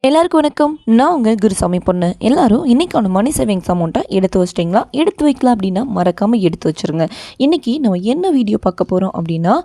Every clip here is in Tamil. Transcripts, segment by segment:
எல்லாருக்கும் வணக்கம். நான் உங்கள் குருசாமி பொண்ணு. எல்லாரும் இன்றைக்கான மணி சேவிங்ஸ் அமௌண்ட்டை எடுத்து வச்சிட்டிங்களா? எடுத்து வைக்கலாம் அப்படின்னா மறக்காமல் எடுத்து வச்சுருங்க. இன்றைக்கி நம்ம என்ன வீடியோ பார்க்க போகிறோம் அப்படின்னா,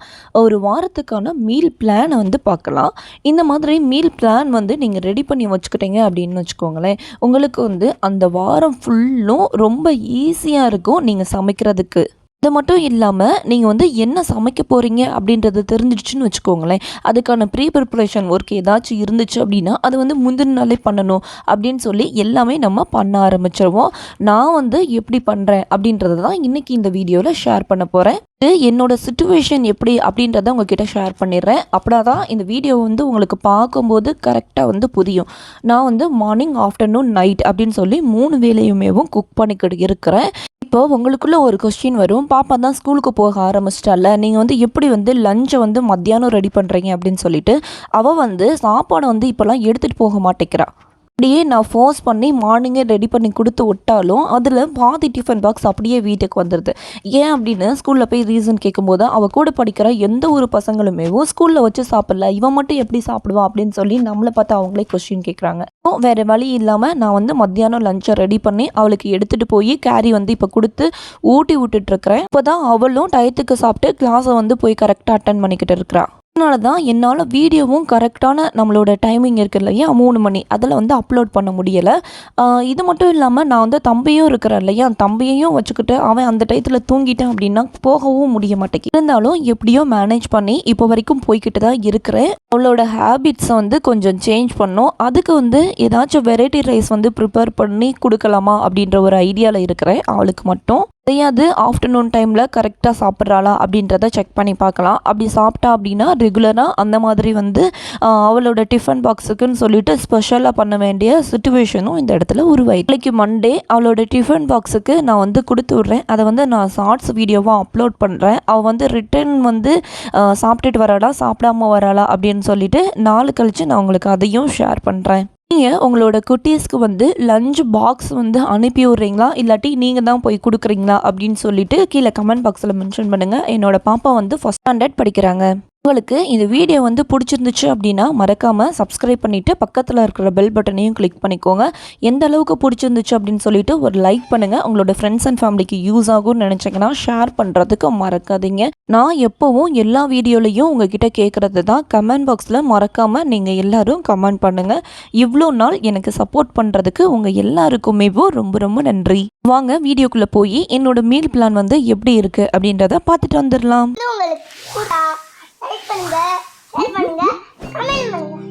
ஒரு வாரத்துக்கான மீல் பிளானை பார்க்கலாம். இந்த மாதிரி மீல் பிளான் நீங்கள் ரெடி பண்ணி வச்சுக்கிட்டீங்க அப்படின்னு வச்சுக்கோங்களேன், உங்களுக்கு அந்த வாரம் ஃபுல்லும் ரொம்ப ஈஸியாக இருக்கும் நீங்கள் சமைக்கிறதுக்கு. அது மட்டும் இல்லாமல் நீங்கள் என்ன சமைக்க போகிறீங்க அப்படின்றது தெரிஞ்சிடுச்சுன்னு வச்சுக்கோங்களேன், அதுக்கான ப்ரிப்பரேஷன் ஒர்க் ஏதாச்சும் இருந்துச்சு அப்படின்னா அது முந்தின நாளே பண்ணணும் அப்படின்னு சொல்லி எல்லாமே நம்ம பண்ண ஆரம்பிச்சிருவோம். நான் எப்படி பண்ணுறேன் அப்படின்றத தான் இன்றைக்கி இந்த வீடியோவில் ஷேர் பண்ண போகிறேன். என்னோட சிச்சுவேஷன் எப்படி அப்படின்றத உங்ககிட்ட ஷேர் பண்ணிடுறேன். அப்படின்னா தான் இந்த வீடியோ உங்களுக்கு பார்க்கும்போது கரெக்டாக புரியும். நான் மார்னிங், ஆஃப்டர்நூன், நைட் அப்படின்னு சொல்லி 3 வேளையுமேவும் குக் பண்ணிக்கிட்டு இருக்கிறேன். இப்போ உங்களுக்குள்ள ஒரு கொஸ்டின் வரும், பாப்பா தான் ஸ்கூலுக்கு போக ஆரம்பிச்சிட்டால, நீங்கள் எப்படி லஞ்சை மத்தியானம் ரெடி பண்ணுறீங்க அப்படின்னு சொல்லிட்டு. அவள் சாப்பாடை இப்போல்லாம் எடுத்துகிட்டு போக மாட்டேங்கிறா. அப்படியே நான் ஃபோர்ஸ் பண்ணி மார்னிங்கே ரெடி பண்ணி கொடுத்து விட்டாலும் அதில் பாதி டிஃபன் பாக்ஸ் அப்படியே வீட்டுக்கு வந்துடுது. ஏன் அப்படின்னு ஸ்கூலில் போய் ரீசன் கேட்கும்போது, அவள் கூட படிக்கிற எந்த ஒரு பசங்களுமே ஸ்கூலில் வச்சு சாப்பிடல, இவன் மட்டும் எப்படி சாப்பிடுவா அப்படின்னு சொல்லி நம்மளை பார்த்து அவங்களே கொஸ்டின் கேட்குறாங்க. வேறு வழி இல்லாமல் நான் மத்தியானம் லஞ்சை ரெடி பண்ணி அவளுக்கு எடுத்துகிட்டு போய் கேரி இப்போ கொடுத்து ஊட்டி விட்டுட்ருக்கிறேன். இப்போ தான் அவளும் டயத்துக்கு சாப்பிட்டு கிளாஸை போய் கரெக்டாக அட்டன் பண்ணிக்கிட்டு இருக்கிறான். அதனால தான் என்னால் வீடியோவும் கரெக்டான நம்மளோட டைமிங் இருக்குது இல்லையா, 3 மணி, அதில் அப்லோட் பண்ண முடியலை. இது மட்டும் இல்லாமல் நான் தம்பியும் இருக்கிறேன் இல்லையா, தம்பியையும் வச்சுக்கிட்டு அவன் அந்த டயத்தில் தூங்கிட்டேன் அப்படின்னா போகவும் முடிய மாட்டேங்குது. இருந்தாலும் எப்படியோ மேனேஜ் பண்ணி இப்போ வரைக்கும் போய்கிட்டு தான் இருக்கிறேன். அவளோட ஹேபிட்ஸை கொஞ்சம் சேஞ்ச் பண்ணோம். அதுக்கு ஏதாச்சும் வெரைட்டி ரைஸ் ப்ரிப்பேர் பண்ணி கொடுக்கலாமா அப்படின்ற ஒரு ஐடியாவில் இருக்கிறேன். அவளுக்கு மட்டும் தெரியாது, ஆஃப்டர்நூன் டைமில் கரெக்டாக சாப்பிட்றாளா அப்படின்றத செக் பண்ணி பார்க்கலாம். அப்படி சாப்பிட்டா அப்படின்னா ரெகுலராக அந்த மாதிரி அவளோட டிஃபன் பாக்ஸுக்குன்னு சொல்லிட்டு ஸ்பெஷலாக பண்ண வேண்டிய சுச்சுவேஷனும் இந்த இடத்துல உருவாயிடுச்சு. நாளைக்கு மண்டே அவளோட டிஃபன் பாக்ஸுக்கு நான் கொடுத்து விட்றேன். அதை நான் ஷார்ட்ஸ் வீடியோவாக அப்லோட் பண்ணுறேன். அவள் ரிட்டன் சாப்பிட்டுட்டு வராளா சாப்பிடாம வராளா அப்படின்னு சொல்லிட்டு நாள் கழித்து நான் உங்களுக்கு அதையும் ஷேர் பண்ணுறேன். நீங்கள் உங்களோட குட்டீஸ்க்கு லஞ்ச் பாக்ஸ் அனுப்பி விட்றீங்களா, இல்லாட்டி நீங்கள் தான் போய் கொடுக்குறீங்களா அப்படின்னு சொல்லிட்டு கீழே கமெண்ட் பாக்ஸில் மென்ஷன் பண்ணுங்கள். என்னோட பாப்பா 1st ஸ்டாண்டர்ட் படிக்கிறாங்க. உங்களுக்கு இந்த வீடியோ பிடிச்சிருந்துச்சு அப்படின்னா மறக்காமல் சப்ஸ்கிரைப் பண்ணிவிட்டு பக்கத்தில் இருக்கிற பெல் பட்டனையும் கிளிக் பண்ணிக்கோங்க. எந்த அளவுக்கு பிடிச்சிருந்துச்சு அப்படின்னு சொல்லிட்டு ஒரு லைக் பண்ணுங்கள். உங்களோட ஃப்ரெண்ட்ஸ் அண்ட் ஃபேமிலிக்கு யூஸ் ஆகும்னு நினச்சிங்கன்னா ஷேர் பண்ணுறதுக்கு மறக்காதீங்க. நான் எப்போவும் எல்லா வீடியோலையும் உங்ககிட்ட கேட்குறது தான், கமெண்ட் பாக்ஸில் மறக்காமல் நீங்கள் எல்லோரும் கமெண்ட் பண்ணுங்கள். இவ்வளோ நாள் எனக்கு சப்போர்ட் பண்ணுறதுக்கு உங்கள் எல்லாருக்குமே ரொம்ப ரொம்ப நன்றி. வாங்க வீடியோக்குள்ளே போய் என்னோட மீல் பிளான் எப்படி இருக்குது அப்படின்றத பார்த்துட்டு வந்துடலாம். லைக் பண்ணுங்க, ஷேர் பண்ணுங்க, கமெண்ட் பண்ணுங்க.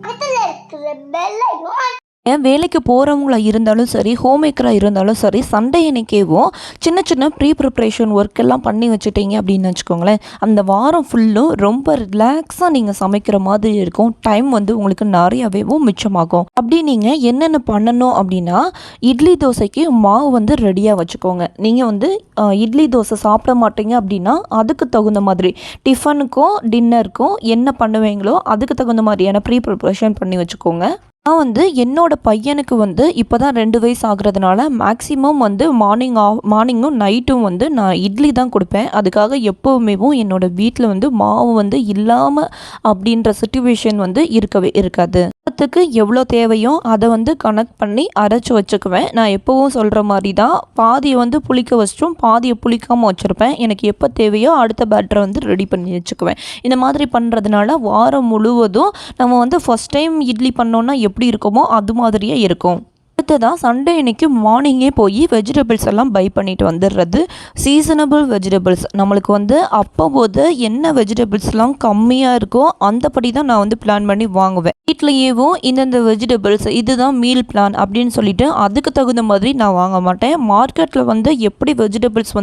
பக்கத்துல இருக்கிற பெல் ஐகான். வேலைக்கு போகிறவங்களா இருந்தாலும் சரி, ஹோம் மேக்கராக இருந்தாலும் சரி, சண்டே அன்னைக்கேவும் சின்ன சின்ன ப்ரிப்பரேஷன் ஒர்க் எல்லாம் பண்ணி வச்சுட்டீங்க அப்படின்னு வச்சுக்கோங்களேன், அந்த வாரம் ஃபுல்லும் ரொம்ப ரிலாக்ஸாக நீங்கள் சமைக்கிற மாதிரி இருக்கும். டைம் உங்களுக்கு நிறையவே மிச்சமாகும். அப்படி நீங்கள் என்னென்ன பண்ணணும் அப்படின்னா, இட்லி தோசைக்கு மாவு ரெடியாக வச்சுக்கோங்க. நீங்கள் இட்லி தோசை சாப்பிட மாட்டீங்க அப்படின்னா அதுக்கு தகுந்த மாதிரி டிஃபனுக்கும் டின்னருக்கும் என்ன பண்ணுவீங்களோ அதுக்கு தகுந்த மாதிரியான ப்ரிப்பரேஷன் பண்ணி வச்சுக்கோங்க. நான் என்னோட பையனுக்கு இப்போ தான் 2 வயசு ஆகுறதுனால மேக்ஸிமம் மார்னிங்கும் நைட்டும் நான் இட்லி தான் கொடுப்பேன். அதுக்காக எப்போவுமே என்னோட வீட்டில் மாவு இல்லாமல் அப்படின்ற சிச்சுவேஷன் இருக்கவே இருக்காது. அதுக்கு எவ்வளோ தேவையோ அதை கனெக்ட் பண்ணி அரைச்சி வச்சுக்குவேன். நான் எப்போவும் சொல்கிற மாதிரி தான், பாதியை புளிக்க வச்சிட்டும் பாதியை புளிக்காமல் வச்சுருப்பேன். எனக்கு எப்போ தேவையோ அடுத்த பேட்டரை ரெடி பண்ணி வச்சுக்குவேன். இந்த மாதிரி பண்ணுறதுனால வாரம் முழுவதும் நம்ம ஃபஸ்ட் டைம் இட்லி பண்ணோன்னா எப்படி இருக்குமோ அது மாதிரியே இருக்கும். அடுத்ததான் சண்டே அன்னைக்கு மார்னிங்கே போய் வெஜிடபிள்ஸ் எல்லாம் பை பண்ணிட்டு வந்துடுறது. சீசனபிள் வெஜிடபிள்ஸ் நம்மளுக்கு அப்போது என்ன வெஜிடபிள்ஸ்லாம் கம்மியாக இருக்கோ அந்தபடி தான் நான் பிளான் பண்ணி வாங்குவேன். வீட்லேயேவும் இந்தந்த வெஜிடபிள்ஸ் இதுதான் மீல் பிளான் அப்படின்னு சொல்லிட்டு அதுக்கு தகுந்த மாதிரி நான் வாங்க மாட்டேன். மார்க்கெட்டில் எப்படி வெஜிடபிள்ஸ்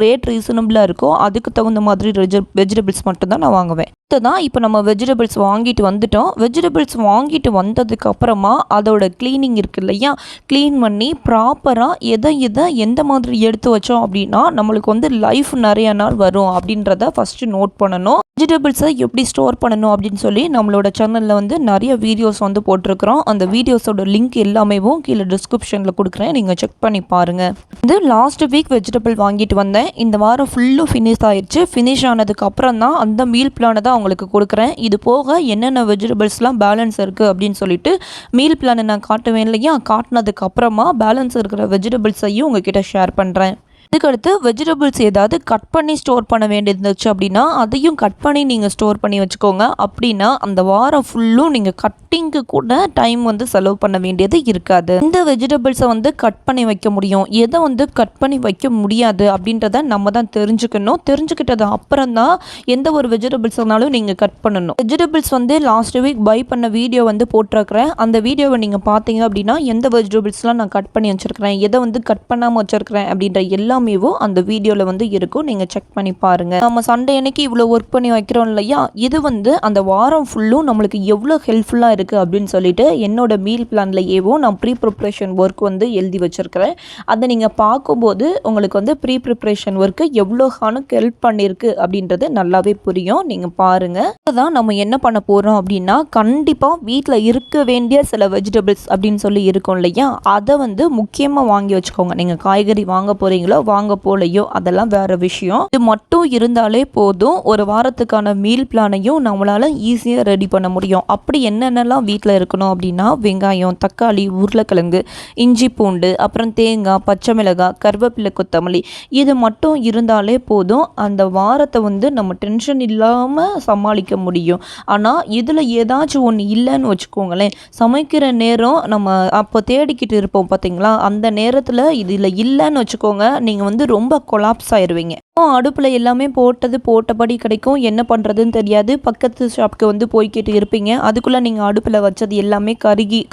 ரேட் ரீசனபிளாக இருக்கோ அதுக்கு தகுந்த மாதிரி வெஜிடபிள்ஸ் மட்டும்தான் நான் வாங்குவேன். தான் இப்போ நம்ம வெஜிடபிள்ஸ் வாங்கிட்டு வந்துட்டோம். வெஜிடபிள்ஸ் வாங்கிட்டு வந்ததுக்கு அப்புறமா அதோட க்ளீனிங் இருக்குது இல்லையா, க்ளீன் பண்ணி ப்ராப்பராக எதை எந்த மாதிரி எடுத்து வச்சோம் அப்படின்னா நம்மளுக்கு வந்து லைஃப் நிறைய நாள் வரும் அப்படின்றத ஃபஸ்ட்டு நோட் பண்ணணும். வெஜிடபிள்ஸை எப்படி ஸ்டோர் பண்ணணும் அப்படின்னு சொல்லி நம்மளோட சேனலில் வந்து நிறைய வீடியோஸ் வந்து போட்டிருக்கிறோம். அந்த வீடியோஸோட லிங்க் எல்லாமே கீழே டிஸ்கிரிப்ஷனில் கொடுக்குறேன், நீங்கள் செக் பண்ணி பாருங்கள். இது லாஸ்ட் வீக் வெஜிடபிள் வாங்கிட்டு வந்தேன். இந்த வாரம் ஃபுல்லும் ஃபினிஷ் ஆயிடுச்சு. ஃபினிஷ் ஆனதுக்கு அப்புறம் தான் அந்த மீல் பிளானை தான் அவங்களுக்கு கொடுக்குறேன். இது போக என்னென்ன வெஜிடபிள்ஸ்லாம் பேலன்ஸ் இருக்குது அப்படின்னு சொல்லிட்டு மீல் பிளானை நான் காட்டுவேன் இல்லையா, காட்டினதுக்கு அப்புறமா பேலன்ஸ் இருக்கிற வெஜிடபிள்ஸையும் உங்ககிட்ட ஷேர் பண்ணுறேன். இதுக்கடுத்து வெஜிடபிள்ஸ் ஏதாவது கட் பண்ணி ஸ்டோர் பண்ண வேண்டியது இருந்துச்சு அப்படின்னா அதையும் கட் பண்ணி நீங்கள் ஸ்டோர் பண்ணி வச்சுக்கோங்க. அப்படின்னா அந்த வாரம் ஃபுல்லும் நீங்கள் கட்டிங்க்கு கூட டைம் வந்து செலவு பண்ண வேண்டியது இருக்காது. இந்த வெஜிடபிள்ஸை வந்து கட் பண்ணி வைக்க முடியும், எதை வந்து கட் பண்ணி வைக்க முடியாது அப்படின்றத நம்ம தான் தெரிஞ்சுக்கணும். தெரிஞ்சுக்கிட்டது அப்புறம் தான் எந்த ஒரு வெஜிடபிள்ஸ்னாலும் நீங்கள் கட் பண்ணணும். வெஜிடபிள்ஸ் வந்து லாஸ்ட் வீக் பை பண்ண வீடியோ வந்து போட்டிருக்கிறேன். அந்த வீடியோவை நீங்கள் பார்த்தீங்க அப்படின்னா எந்த வெஜிடபிள்ஸ்லாம் நான் கட் பண்ணி வச்சுருக்கிறேன், எதை வந்து கட் பண்ணாமல் வச்சுருக்கிறேன் அப்படின்ற எல்லாமேவும் அந்த வீடியோவில் வந்து இருக்கும், நீங்கள் செக் பண்ணி பாருங்கள். நம்ம சண்டே அன்னைக்கு இவ்வளோ ஒர்க் பண்ணி வைக்கிறோம் இல்லையா, இது வந்து அந்த வாரம் ஃபுல்லும் நம்மளுக்கு எவ்வளோ ஹெல்ப்ஃபுல்லாக இருக்குது அப்படின்னு சொல்லிட்டு என்னோட மீல் பிளான்லையேவோ நான் ப்ரீ ப்ரிப்ரேஷன் ஒர்க் வந்து எழுதி வச்சுருக்கிறேன். அதை நீங்கள் பார்க்கும்போது உங்களுக்கு வந்து ப்ரீ ப்ரிப்ரேஷன் ஒர்க்கு எவ்வளோ ஹெல்ப் பண்ணியிருக்கு அப்படின்றது நல்லாவே புரியும். நீங்கள் பாருங்கள். அதுதான் நம்ம என்ன பண்ண போகிறோம் அப்படின்னா, கண்டிப்பாக வீட்டில் இருக்க வேண்டிய சில வெஜிடபிள்ஸ் அப்படின்னு சொல்லி இருக்கும் இல்லையா, அதை வந்து முக்கியமாக வாங்கி வச்சுக்கோங்க. நீங்கள் காய்கறி வாங்க போகிறீங்களோ வாங்க போலையோ அதெல்லாம் வேற விஷயம். இது மட்டும் இருந்தாலே போதும், ஒரு வாரத்துக்கான மீல் பிளானையும் நம்மளால ஈஸியாக ரெடி பண்ண முடியும். அப்படி என்னென்னலாம் வீட்டில் இருக்கணும் அப்படின்னா, வெங்காயம், தக்காளி, உருளைக்கிழங்கு, இஞ்சி பூண்டு, அப்புறம் தேங்காய், பச்சை மிளகாய், கருவேப்பிலை, கொத்தமல்லி, இது மட்டும் இருந்தாலே போதும் அந்த வாரத்தை வந்து நம்ம டென்ஷன் இல்லாமல் சமாளிக்க முடியும். ஆனால் இதில் ஏதாச்சும் ஒன்று இல்லைன்னு வச்சுக்கோங்களேன், சமைக்கிற நேரம் நம்ம அப்போ தேடிக்கிட்டு இருப்போம் பார்த்தீங்களா, அந்த நேரத்தில் இதில் இல்லைன்னு வச்சுக்கோங்க, நீங்கள் வந்து ரொம்ப கொலாப்ஸ் ஆயிடுவீங்க. அடுப்பில் எல்லாமே போட்டபடி கிடைக்கும், என்ன பண்ணுறதுன்னு தெரியாது. பக்கத்து ஷாப்புக்கு வந்து போய்கிட்டு இருப்பீங்க, அதுக்குள்ளே நீங்கள் அடுப்பில் வச்சது எல்லாமே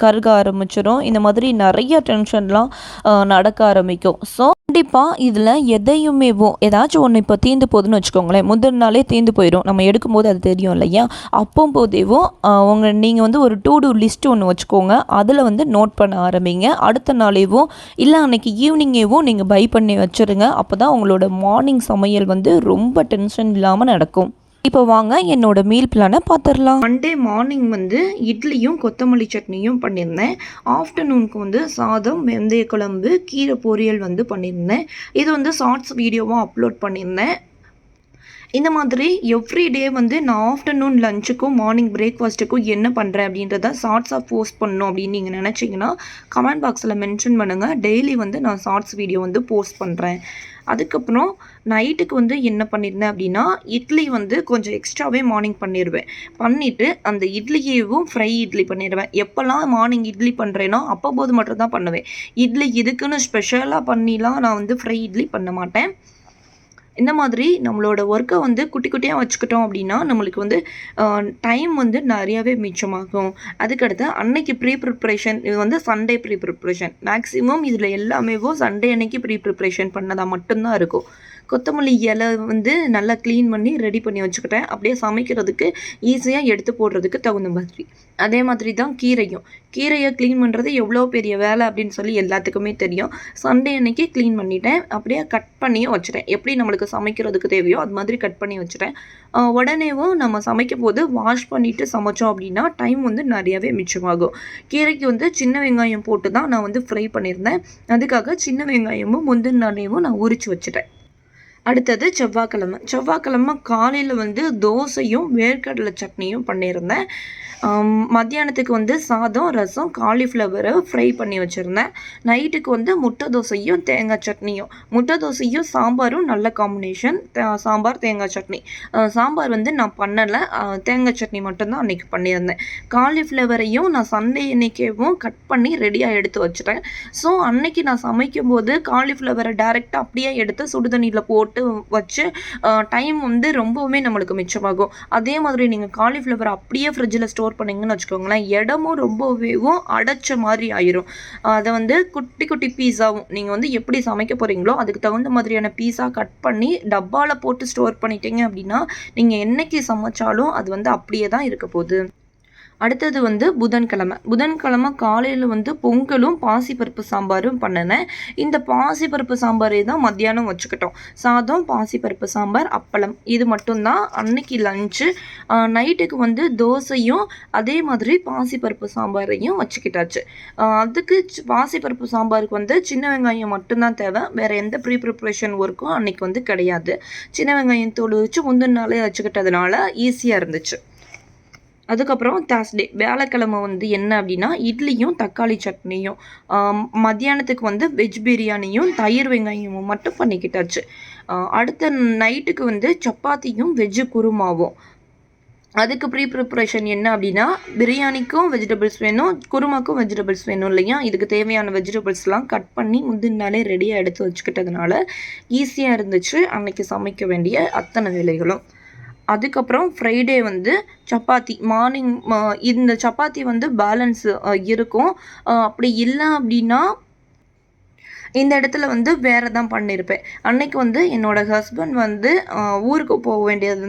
கருக ஆரம்பிச்சிடும். இந்த மாதிரி நிறைய டென்ஷன்லாம் நடக்க ஆரம்பிக்கும். ஸோ கண்டிப்பாக இதில் ஏதாச்சும் ஒன்று இப்போ தீர்ந்து போகுதுன்னு வச்சுக்கோங்களேன், முந்தின நாளே தீர்ந்து போயிடும். நம்ம எடுக்கும்போது அது தெரியும் இல்லையா, போதேவும் நீங்கள் வந்து ஒரு டூ லிஸ்ட் ஒன்று வச்சுக்கோங்க, அதில் வந்து நோட் பண்ண ஆரம்பிங்க. அடுத்த நாளேவும் இல்லை அன்னைக்கு ஈவினிங்கேவும் நீங்கள் பை பண்ணி வச்சுருங்க. அப்போ தான் உங்களோட மார்னிங் சமையல் வந்து ரொம்ப டென்ஷன் இல்லாமல் நடக்கும். இப்போ வாங்க என்னோட மீல் பிளானை பார்த்துடலாம். மண்டே மார்னிங் வந்து இட்லியும் கொத்தமல்லி சட்னியும் பண்ணியிருந்தேன். ஆஃப்டர்நூனுக்கு வந்து சாதம், வெந்தய குழம்பு, கீரை பொரியல் வந்து பண்ணியிருந்தேன். இது வந்து ஷார்ட்ஸ் வீடியோவாக அப்லோட் பண்ணியிருந்தேன். இந்த மாதிரி எவ்ரி டே வந்து நான் ஆஃப்டர்நூன் லஞ்சுக்கும் மார்னிங் பிரேக்ஃபாஸ்ட்டுக்கும் என்ன பண்ணுறேன் அப்படின்றத ஷார்ட்ஸாக போஸ்ட் பண்ணணும் அப்படின்னு நீங்கள் நினச்சிங்கன்னா கமெண்ட் பாக்ஸில் மென்ஷன் பண்ணுங்கள். டெய்லி வந்து நான் ஷார்ட்ஸ் வீடியோ வந்து போஸ்ட் பண்ணுறேன். அதுக்கப்புறம் நைட்டுக்கு வந்து என்ன பண்ணியிருந்தேன் அப்படின்னா, இட்லி வந்து கொஞ்சம் எக்ஸ்ட்ராவே மார்னிங் பண்ணிவிட்டு அந்த இட்லியேவும் ஃப்ரை இட்லி பண்ணிடுவேன். எப்போல்லாம் மார்னிங் இட்லி பண்ணுறேனோ அப்போது மட்டும் தான் பண்ணுவேன். இட்லி இதுக்குன்னு ஸ்பெஷலாக பண்ணிலாம் நான் வந்து ஃப்ரை இட்லி பண்ண மாட்டேன். இந்த மாதிரி நம்மளோட ஒர்க்கை வந்து குட்டி குட்டியாக வச்சுக்கிட்டோம் அப்படின்னா நம்மளுக்கு வந்து டைம் வந்து நிறையாவே மிச்சமாகும். அதுக்கடுத்து அன்னைக்கு ப்ரீ ப்ரிப்ரேஷன், இது வந்து சண்டே ப்ரீ ப்ரிப்ரேஷன், மேக்ஸிமம் இதில் எல்லாமே சண்டே அன்னைக்கு ப்ரீ ப்ரிப்ரேஷன் பண்ணதாக மட்டும்தான் இருக்கும். கொத்தமல்லி இலை வந்து நல்லா க்ளீன் பண்ணி ரெடி பண்ணி வச்சுக்கிட்டேன், அப்படியே சமைக்கிறதுக்கு ஈஸியாக எடுத்து போடுறதுக்கு தகுந்த மாதிரி. அதே மாதிரி தான் கீரையை க்ளீன் பண்ணுறது எவ்வளோ பெரிய வேலை அப்படின்னு சொல்லி எல்லாத்துக்குமே தெரியும். சண்டே அன்னைக்கு க்ளீன் பண்ணிட்டேன், அப்படியே கட் பண்ணியும் வச்சுட்டேன். எப்படி நம்மளுக்கு சமைக்கிறதுக்கு தேவையோ அது மாதிரி கட் பண்ணி வச்சுட்டேன். உடனேவும் நம்ம சமைக்கும் போது வாஷ் பண்ணிவிட்டு சமைச்சோம் அப்படின்னா டைம் வந்து நிறையாவே மிச்சமாகும். கீரைக்கு வந்து சின்ன வெங்காயம் போட்டு தான் நான் வந்து ஃப்ரை பண்ணியிருந்தேன். அதுக்காக சின்ன வெங்காயமும் முந்தின நாளையும் நான் உரித்து வச்சுட்டேன். அடுத்தது செவ்வாய்க்கிழமை காலையில் வந்து தோசையும் வேர்க்கடலை சட்னியும் பண்ணியிருந்தேன். மத்தியானத்துக்கு வந்து சாதம், ரசம், காலிஃப்ளவரை ஃப்ரை பண்ணி வச்சுருந்தேன். நைட்டுக்கு வந்து முட்டை தோசையும் தேங்காய் சட்னியும். முட்டை தோசையும் சாம்பாரும் நல்ல காம்பினேஷன். சாம்பார், தேங்காய் சட்னி. சாம்பார் வந்து நான் பண்ணலை, தேங்காய் சட்னி மட்டும்தான் அன்றைக்கி பண்ணியிருந்தேன். காலிஃப்ளவரையும் நான் சண்டே அன்றைக்கேவும் கட் பண்ணி ரெடியாக எடுத்து வச்சுட்டேன். ஸோ அன்னைக்கு நான் சமைக்கும் போது காலிஃப்ளவரை டேரெக்டாக அப்படியே எடுத்து சுடுதண்ணியில் போட்டு வச்சு டைம் வந்து ரொம்பவுமே நம்மளுக்கு மிச்சமாகும். அதே மாதிரி நீங்கள் காலிஃப்ளவர் அப்படியே ஃப்ரிட்ஜில் ஸ்டோர் பண்ணிங்கன்னு வச்சுக்கோங்களேன், இடமும் ரொம்பவேவும் அடைச்ச மாதிரி ஆயிரும். அதை வந்து குட்டி குட்டி பீஸாவும் நீங்கள் வந்து எப்படி சமைக்க போகிறீங்களோ அதுக்கு தகுந்த மாதிரியான பீஸா கட் பண்ணி டப்பாவில் போட்டு ஸ்டோர் பண்ணிட்டீங்க அப்படின்னா நீங்கள் என்னைக்கு சமைச்சாலும் அது வந்து அப்படியே தான் இருக்க போகுது. அடுத்தது வந்து புதன்கிழமை காலையில் வந்து பொங்கலும் பாசிப்பருப்பு சாம்பாரும் பண்ணினேன். இந்த பாசிப்பருப்பு சாம்பாரே தான் மத்தியானம் வச்சுக்கிட்டோம். சாதம், பாசிப்பருப்பு சாம்பார், அப்பளம் இது மட்டும்தான் அன்னைக்கு லஞ்சு. நைட்டுக்கு வந்து தோசையும் அதே மாதிரி பாசிப்பருப்பு சாம்பாரையும் வச்சுக்கிட்டாச்சு. அதுக்கு பாசிப்பருப்பு சாம்பாருக்கு வந்து சின்ன வெங்காயம் மட்டும்தான் தேவை. வேறு எந்த ப்ரிப்ரேஷன் ஒர்க்கும் அன்னைக்கு வந்து கிடையாது. சின்ன வெங்காயம் தோல் வச்சு முந்தின நாளே வச்சுக்கிட்டதுனால ஈஸியாக இருந்துச்சு. அதுக்கப்புறம் தேர்ஸ்டே வியாழக்கிழமை வந்து என்ன அப்படின்னா இட்லியும் தக்காளி சட்னியும், மத்தியானத்துக்கு வந்து வெஜ் பிரியாணியும் தயிர் வெங்காயமும் மட்டும் பண்ணிக்கிட்டாச்சு. அடுத்த நைட்டுக்கு வந்து சப்பாத்தியும் வெஜ்ஜு குருமாவும். அதுக்கு ப்ரிப்ரேஷன் என்ன அப்படின்னா பிரியாணிக்கும் வெஜிடபிள்ஸ் வேணும், குருமாக்கும் வெஜிடபிள்ஸ் வேணும் இல்லையா. இதுக்கு தேவையான வெஜிடபிள்ஸ்லாம் கட் பண்ணி முந்தின நாளே ரெடியாக எடுத்து வச்சுக்கிட்டதுனால ஈஸியாக இருந்துச்சு அன்னைக்கு சமைக்க வேண்டிய அத்தனை வேலைகளும். அதுக்கப்புறம் ஃப்ரைடே வந்து சப்பாத்தி மார்னிங் இந்த சப்பாத்தி வந்து பேலன்ஸு இருக்கும். அப்படி இல்லை அப்படின்னா இந்த இடத்துல வந்து வேறு தான் பண்ணியிருப்பேன். அன்னைக்கு வந்து என்னோடய ஹஸ்பண்ட் வந்து ஊருக்கு போக வேண்டியது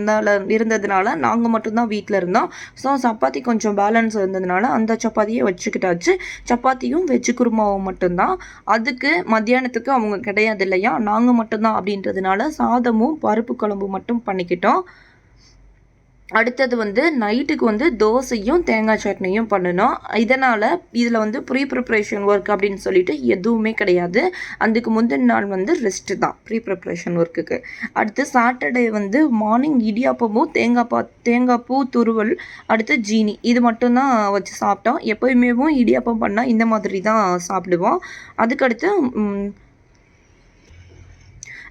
இருந்ததுனால நாங்கள் மட்டும்தான் வீட்டில் இருந்தோம். ஸோ சப்பாத்தி கொஞ்சம் பேலன்ஸ் இருந்ததுனால அந்த சப்பாத்தியை வச்சுக்கிட்டாச்சு. சப்பாத்தியும் வெஜ்ஜு குருமாவும் மட்டும்தான். அதுக்கு மத்தியானத்துக்கு அவங்க கிடையாது இல்லையா, நாங்கள் மட்டும்தான் அப்படின்றதுனால சாதமும் பருப்பு குழம்பு மட்டும் பண்ணிக்கிட்டோம். அடுத்தது வந்து நைட்டுக்கு வந்து தோசையும் தேங்காய் சட்னியும் பண்ணணும். இதனால் இதில் வந்து ப்ரிப்ரேஷன் ஒர்க் அப்படின்னு சொல்லிட்டு எதுவுமே கிடையாது. அதுக்கு முந்தின நாள் வந்து ரெஸ்ட்டு தான் ப்ரிப்ரேஷன் ஒர்க்குக்கு. அடுத்து சாட்டர்டே வந்து மார்னிங் இடியாப்பமும் தேங்காய் பூ துருவல், அடுத்து ஜீனி இது மட்டும்தான் வச்சு சாப்பிட்டோம். எப்போயுமே இடியாப்பம் பண்ணால் இந்த மாதிரி தான் சாப்பிடுவோம். அதுக்கடுத்து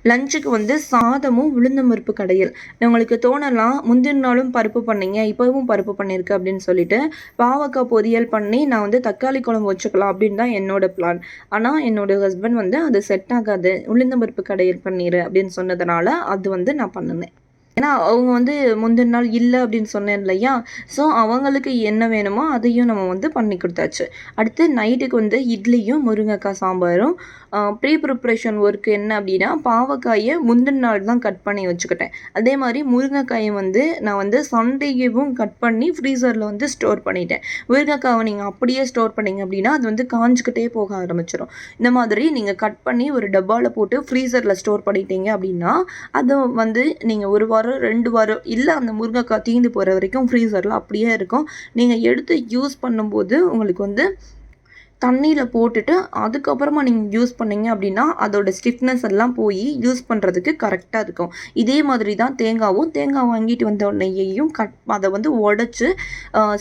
லஞ்சுக்கு வந்து சாதமும் உளுந்தம்பருப்பு கடையல். உங்களுக்கு தோணலாம் முந்தின நாளும் பருப்பு பண்ணீங்க இப்போவும் பருப்பு பண்ணியிருக்கு அப்படின்னு சொல்லிட்டு, பாவக்காய் பொரியல் பண்ணி நான் வந்து தக்காளி குழம்பு வச்சுக்கலாம் அப்படின்னு தான் என்னோட பிளான். ஆனால் என்னோடய ஹஸ்பண்ட் வந்து அது செட் ஆகாது, உளுந்தம்பருப்பு கடையல் பண்ணிடு அப்படின்னு சொன்னதுனால அது வந்து நான் பண்ணினேன். ஏன்னா அவங்க வந்து முந்தின நாள் இல்லை அப்படின்னு சொன்னேன் இல்லையா. ஸோ அவங்களுக்கு என்ன வேணுமோ அதையும் நம்ம வந்து பண்ணி கொடுத்தாச்சு. அடுத்து நைட்டுக்கு வந்து இட்லியும் முருங்கைக்காய் சாம்பாரும். ப்ரிப்ரேஷன் ஒர்க் என்ன அப்படின்னா பாவக்காயை முந்தின நாள் தான் கட் பண்ணி வச்சுக்கிட்டேன். அதே மாதிரி முருங்கைக்காயை வந்து நான் வந்து சண்டேவும் கட் பண்ணி ஃப்ரீசரில் வந்து ஸ்டோர் பண்ணிட்டேன். முருங்கைக்காவை நீங்கள் அப்படியே ஸ்டோர் பண்ணிங்க அப்படின்னா அது வந்து காஞ்சிக்கிட்டே போக ஆரம்பிச்சிடும். இந்த மாதிரி நீங்கள் கட் பண்ணி ஒரு டப்பாவில் போட்டு ஃப்ரீசரில் ஸ்டோர் பண்ணிட்டீங்க அப்படின்னா அது வந்து நீங்கள் 1 வாரம் 2 வாரம் இல்லை அந்த முருங்கைக்காய் தீந்து போகிற வரைக்கும் ஃப்ரீசரில் அப்படியே இருக்கும். நீங்கள் எடுத்து யூஸ் பண்ணும்போது உங்களுக்கு வந்து தண்ணியில் போட்டுட்டு அதுக்கப்புறமா நீங்கள் யூஸ் பண்ணிங்க அப்படின்னா அதோட ஸ்டிஃப்னஸ் எல்லாம் போய் யூஸ் பண்ணுறதுக்கு கரெக்டாக இருக்கும். இதே மாதிரி தான் தேங்காய் வாங்கிட்டு வந்த நெய்யையும் அதை வந்து உடச்சி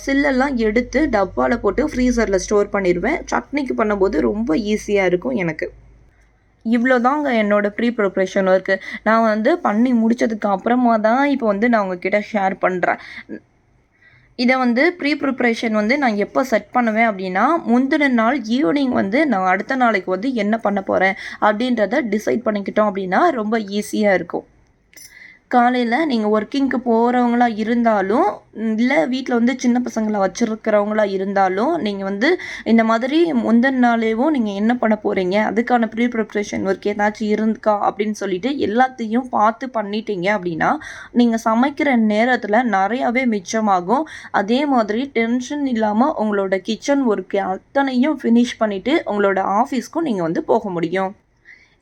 சில்லெல்லாம் எடுத்து டப்பாவில் போட்டு ஃப்ரீசரில் ஸ்டோர் பண்ணிடுவேன். சட்னிக்கு பண்ணும்போது ரொம்ப ஈஸியாக இருக்கும் எனக்கு. இவ்வளோதாங்க என்னோட ப்ரிப்ரேஷன் ஒர்க்கு. நான் வந்து பண்ணி முடித்ததுக்கு அப்புறமா தான் இப்போ வந்து நான் உங்ககிட்ட ஷேர் பண்ணுறேன். இதை வந்து ப்ரிப்ரேஷன் வந்து நான் எப்போ செட் பண்ணுவேன் அப்படின்னா முந்தின நாள் ஈவினிங் வந்து நான் அடுத்த நாளைக்கு வந்து என்ன பண்ண போகிறேன் அப்படின்றத டிசைட் பண்ணிக்கிட்டோம் அப்படின்னா ரொம்ப ஈஸியாக இருக்கும். காலையில் நீங்கள் ஒர்க்கிங்க்கு போகிறவங்களா இருந்தாலும் இல்லை வீட்டில் வந்து சின்ன பசங்களை வச்சுருக்கிறவங்களா இருந்தாலும் நீங்கள் வந்து இந்த மாதிரி முந்தின நாளேவும் நீங்கள் என்ன பண்ண போகிறீங்க அதுக்கான ப்ரிப்ரேஷன் ஒர்க் ஏதாச்சும் இருக்கா அப்படின்னு சொல்லிட்டு எல்லாத்தையும் பார்த்து பண்ணிட்டீங்க அப்படின்னா நீங்கள் சமைக்கிற நேரத்தில் நிறையாவே மிச்சமாகும். அதே மாதிரி டென்ஷன் இல்லாமல் உங்களோட கிச்சன் ஒர்க்கு அத்தனையும் ஃபினிஷ் பண்ணிவிட்டு உங்களோட ஆஃபீஸ்க்கும் நீங்கள் வந்து போக முடியும்.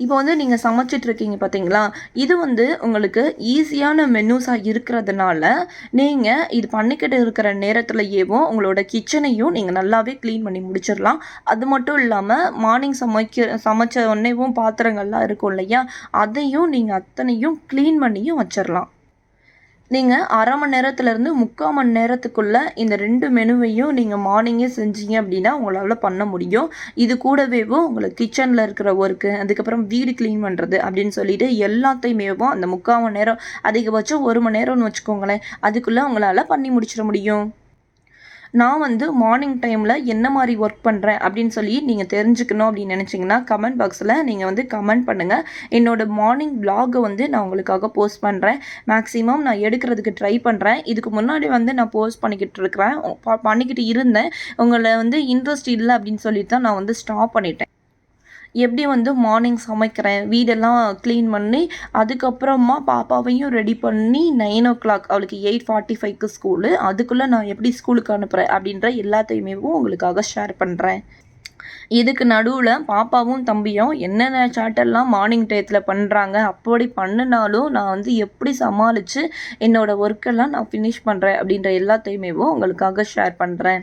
இப்போ வந்து நீங்கள் சமைச்சிட்ருக்கீங்க பார்த்தீங்களா, இது வந்து உங்களுக்கு ஈஸியான மெனூஸாக இருக்கிறதுனால நீங்கள் இது பண்ணிக்கிட்டு இருக்கிற நேரத்துலையேவும் உங்களோட கிச்சனையும் நீங்கள் நல்லாவே க்ளீன் பண்ணி முடிச்சிடலாம். அது மட்டும் இல்லாமல் மார்னிங் சமைச்ச உடனேவும் பாத்திரங்கள்லாம் இருக்கும் இல்லையா, அதையும் நீங்கள் அத்தனையும் க்ளீன் பண்ணியும் வச்சிடலாம். நீங்கள் 1/2 மணி நேரத்துலேருந்து 3/4 மணி நேரத்துக்குள்ளே இந்த 2 மெனுவையும் நீங்கள் மார்னிங்கே செஞ்சீங்க அப்படின்னா உங்களால் பண்ண முடியும். இது கூடவேவும் உங்களுக்கு கிச்சனில் இருக்கிற ஒர்க்கு, அதுக்கப்புறம் வீடு க்ளீன் பண்ணுறது அப்படின்னு சொல்லிட்டு எல்லாத்தையுமேவும் அந்த 3/4 மணி நேரம் அதிகபட்சம் 1 மணி நேரம்னு வச்சுக்கோங்களேன், அதுக்குள்ளே உங்களால் பண்ணி முடிச்சிட முடியும். நான் வந்து மார்னிங் டைமில் என்ன மாதிரி ஒர்க் பண்ணுறேன் அப்படின்னு சொல்லி நீங்கள் தெரிஞ்சுக்கணும் அப்படின்னு நினச்சிங்கன்னா கமெண்ட் பாக்ஸில் நீங்கள் வந்து கமெண்ட் பண்ணுங்கள். என்னோடய மார்னிங் வ்ளாகை வந்து நான் உங்களுக்காக போஸ்ட் பண்ணுறேன். மேக்ஸிமம் நான் எடுக்கிறதுக்கு ட்ரை பண்ணுறேன். இதுக்கு முன்னாடி வந்து நான் போஸ்ட் பண்ணிக்கிட்டு இருந்தேன். உங்களை வந்து இன்ட்ரெஸ்ட் இல்லை அப்படின்னு சொல்லிட்டு தான் நான் வந்து ஸ்டாப் பண்ணிட்டேன். எப்படி வந்து மார்னிங் சமைக்கிறேன், வீடெல்லாம் க்ளீன் பண்ணி அதுக்கப்புறமா பாப்பாவையும் ரெடி பண்ணி 9:00 அவளுக்கு 8:45க்கு ஸ்கூலு. அதுக்குள்ளே நான் எப்படி ஸ்கூலுக்கு அனுப்புகிறேன் அப்படின்ற எல்லாத்தையுமே உங்களுக்காக ஷேர் பண்ணுறேன். இதுக்கு நடுவில் பாப்பாவும் தம்பியும் என்னென்ன சேட்டெல்லாம் மார்னிங் டயத்தில் பண்ணுறாங்க, அப்படி பண்ணினாலும் நான் வந்து எப்படி சமாளித்து என்னோடய ஒர்க்கெல்லாம் நான் ஃபினிஷ் பண்ணுறேன் அப்படின்ற எல்லாத்தையுமே உங்களுக்காக ஷேர் பண்ணுறேன்.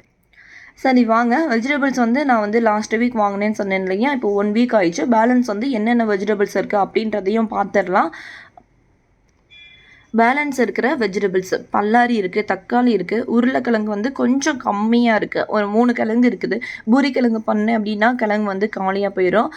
சரி வாங்க, வெஜிடபிள்ஸ் வந்து நான் வந்து லாஸ்ட் வீக் வாங்கினேன்னு சொன்னேன் இல்லையா, இப்போ 1 வீக் ஆயிடுச்சு. பேலன்ஸ் வந்து என்னென்ன வெஜிடபிள்ஸ் இருக்குது அப்படின்றதையும் பார்த்துடலாம். பேலன்ஸ் இருக்கிற வெஜிடபிள்ஸ் பல்லாரி இருக்குது, தக்காளி இருக்குது, உருளைக்கிழங்கு வந்து கொஞ்சம் கம்மியாக இருக்குது, ஒரு 3 கிழங்கு இருக்குது. பூரிக்கிழங்கு பண்ணேன் அப்படின்னா கிழங்கு வந்து காலியாக போயிடும்.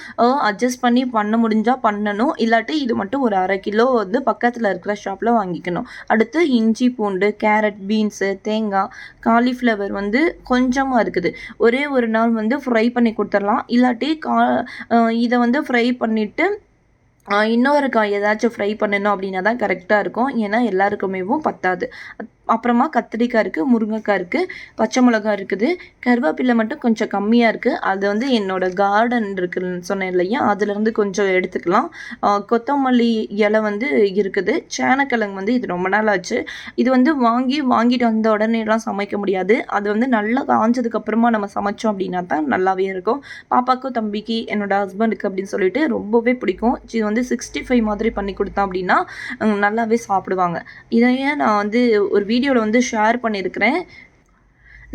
அட்ஜஸ்ட் பண்ணி பண்ண முடிஞ்சால் பண்ணணும், இல்லாட்டி இது மட்டும் ஒரு 1/2 கிலோ வந்து பக்கத்தில் இருக்கிற ஷாப்பில் வாங்கிக்கணும். அடுத்து இஞ்சி பூண்டு, கேரட், பீன்ஸு, தேங்காய், காலிஃப்ளவர் வந்து கொஞ்சமாக இருக்குது. ஒரே ஒரு நாள் வந்து ஃப்ரை பண்ணி கொடுத்துடலாம், இல்லாட்டி இதை வந்து ஃப்ரை பண்ணிவிட்டு இன்னொரு காய் ஏதாச்சும் ஃப்ரை பண்ணணும் அப்படின்னா தான் கரெக்டாக இருக்கும். ஏன்னா எல்லாருக்குமேவும் பத்தாது. அப்புறமா கத்திரிக்காய் இருக்குது, முருங்கைக்காய் இருக்குது, பச்சை மிளகாய் இருக்குது, கருவேப்பிலை மட்டும் கொஞ்சம் கம்மியாக இருக்குது. அது வந்து என்னோடய கார்டன் இருக்குன்னு சொன்னேன் இல்லையா, அதுலேருந்து கொஞ்சம் எடுத்துக்கலாம். கொத்தமல்லி இலை வந்து இருக்குது. சேனக்கிழங்கு வந்து இது ரொம்ப நாள் ஆச்சு. இது வந்து வாங்கிட்டு வந்த உடனேலாம் சமைக்க முடியாது. அது வந்து நல்லா காஞ்சதுக்கப்புறமா நம்ம சமைச்சோம் அப்படின்னா தான் நல்லாவே இருக்கும். பாப்பாவுக்கும் தம்பிக்கு என்னோடய ஹஸ்பண்டுக்கு அப்படின்னு சொல்லிட்டு ரொம்பவே பிடிக்கும். இது வந்து 65 மாதிரி பண்ணி கொடுத்தேன் அப்படின்னா நல்லாவே சாப்பிடுவாங்க. இதையே நான் வந்து ஒரு வீடியோவில் வந்து ஷேர் பண்ணியிருக்கிறேன்.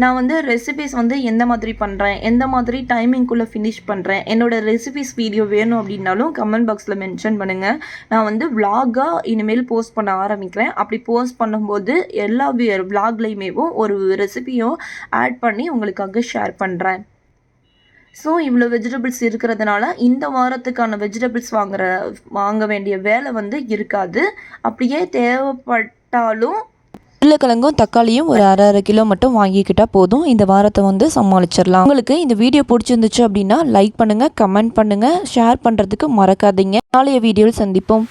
நான் வந்து ரெசிபீஸ் வந்து எந்த மாதிரி பண்ணுறேன், எந்த மாதிரி டைமிங்குள்ளே ஃபினிஷ் பண்ணுறேன், என்னோடய ரெசிபீஸ் வீடியோ வேணும் அப்படின்னாலும் கமெண்ட் பாக்ஸில் மென்ஷன் பண்ணுங்கள். நான் வந்து விலாகாக இனிமேல் போஸ்ட் பண்ண ஆரம்பிக்கிறேன். அப்படி போஸ்ட் பண்ணும்போது எல்லா விலாக்லையுமேவும் ஒரு ரெசிபியும் ஆட் பண்ணி உங்களுக்காக ஷேர் பண்ணுறேன். ஸோ இவ்வளோ வெஜிடபிள்ஸ் இருக்கிறதுனால இந்த வாரத்துக்கான வெஜிடபிள்ஸ் வாங்க வேண்டிய வேலை வந்து இருக்காது. அப்படியே தேவைப்பட்டாலும் உருளைக்கிழங்கும் தக்காளியும் ஒரு 1/2 கிலோ மட்டும் வாங்கிக்கிட்டால் போதும். இந்த வாரத்தை வந்து சமாளிச்சிடலாம். உங்களுக்கு இந்த வீடியோ பிடிச்சிருந்துச்சு அப்படின்னா லைக் பண்ணுங்கள், கமெண்ட் பண்ணுங்கள், ஷேர் பண்ணுறதுக்கு மறக்காதீங்க. நாளைய வீடியோவில் சந்திப்போம்.